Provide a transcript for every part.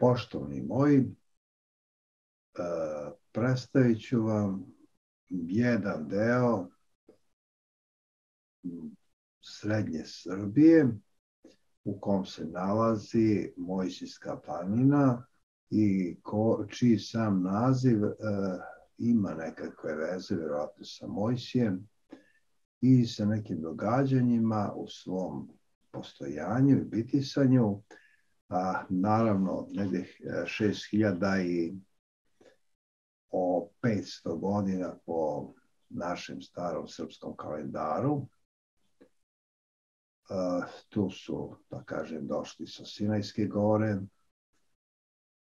Poštovani moji, predstavit ću vam jedan deo srednje Srbije u kom se nalazi Mojsijska planina i čiji sam naziv ima nekakve veze, vjerojatno sa Mojsijem i sa nekim događanjima u svom postojanju i bitisanju. Naravno, negde 6000 i 500 godina po našem starom srpskom kalendaru. Tu su, da kažem, došli sa Sinajske gore.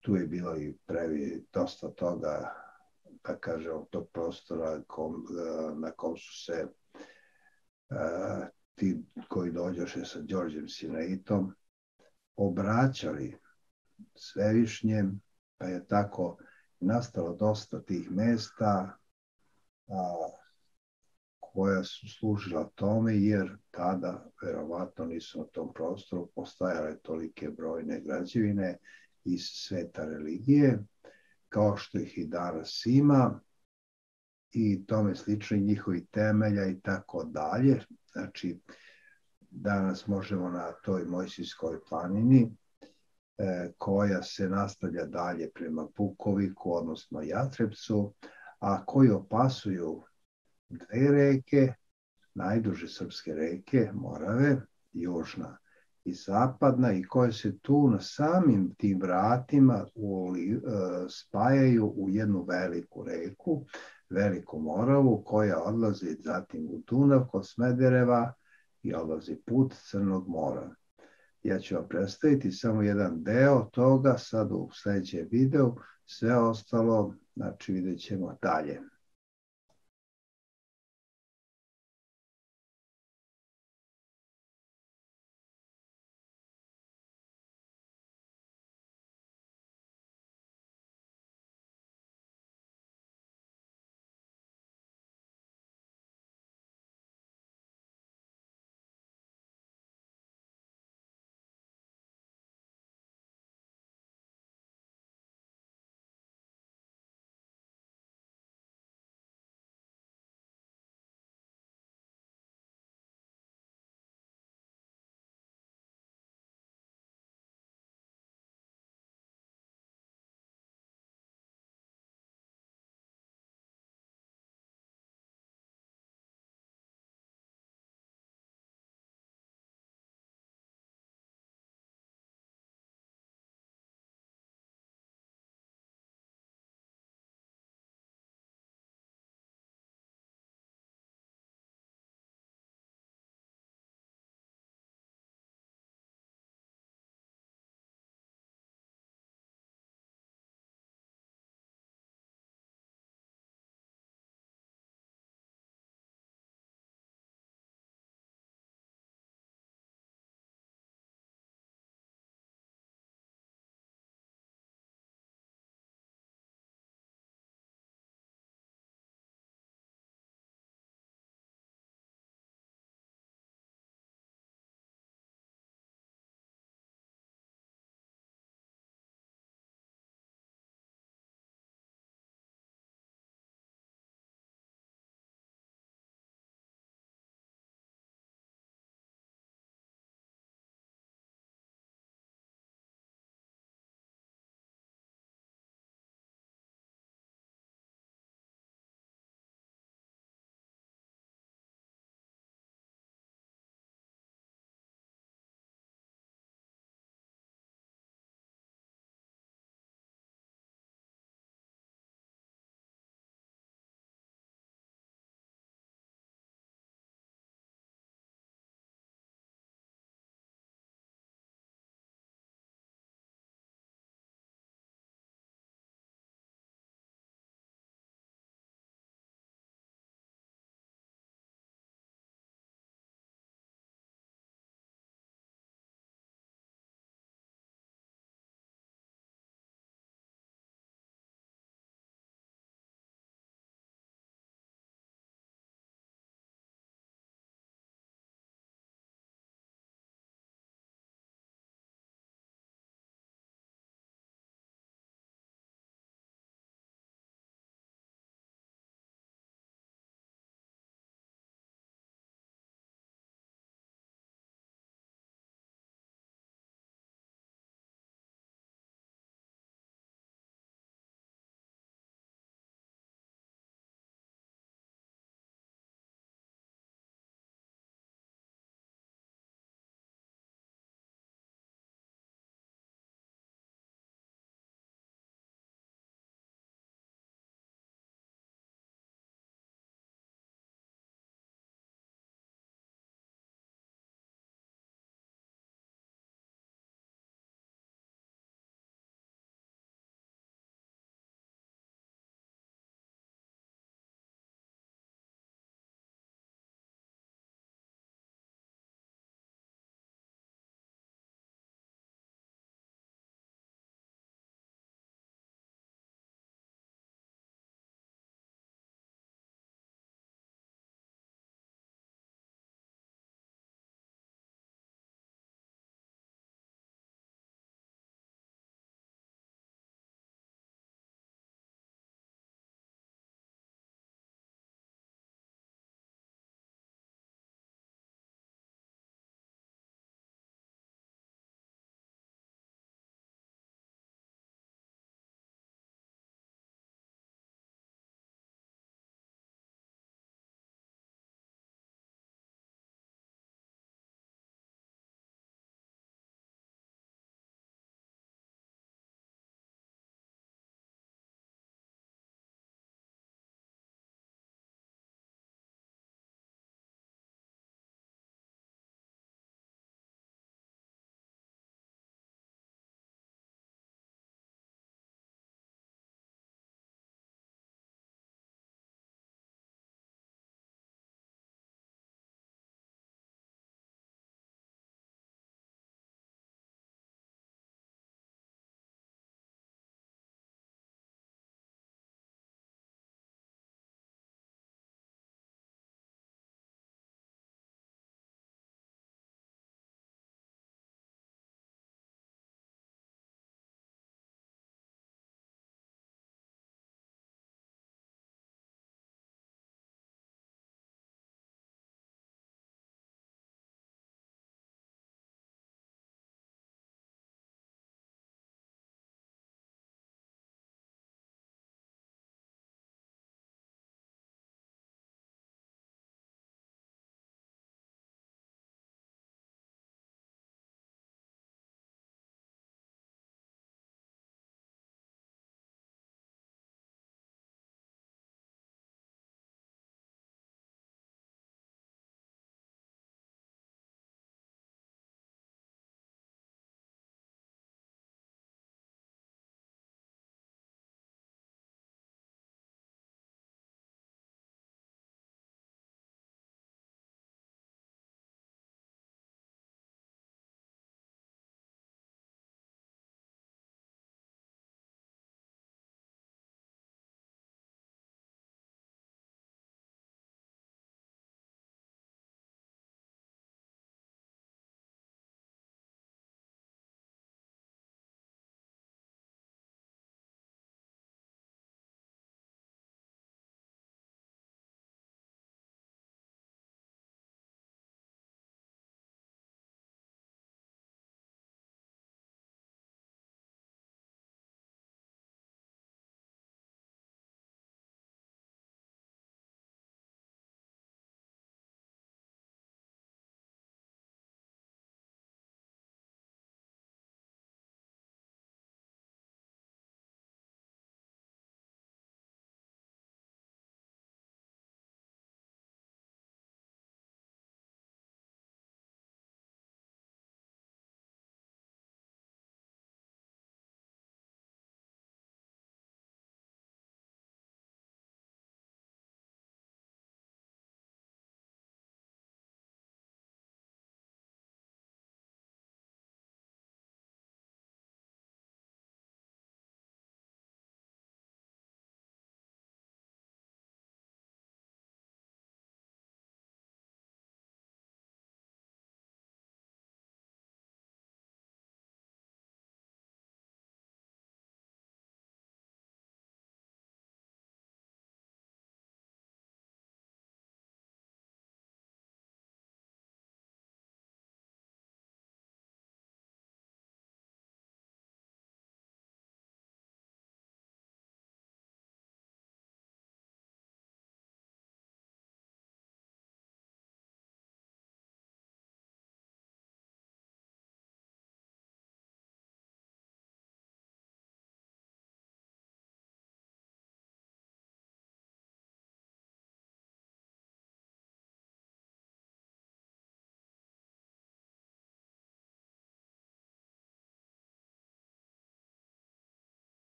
Tu je bilo i dosta toga, da kažem, od tog prostora na kom su se ti koji dođoše sa Đorđem Sinaitom obraćali Svevišnjem, pa je tako nastalo dosta tih mesta koja su služila tome, jer tada verovatno nisu na tom prostoru postojale tolike brojne građevine iz sveta religije, kao što ih i danas ima, i tome slično, njihovi temelja i tako dalje. Znači, danas možemo na toj Mojsijskoj planini, koja se nastavlja dalje prema Bukoviku, odnosno Jatrebcu, a koji opasuju dve reke, najduže srpske reke, Morave, južna i zapadna, i koje se tu na samim tim vratima spajaju u jednu veliku reku, Veliku Moravu, koja odlazi zatim u Dunav kod Smedereva i odlazi put Crnog mora. Ja ću vam predstaviti samo jedan deo toga sad u sledećem videu, sve ostalo, znači, vidjet ćemo dalje.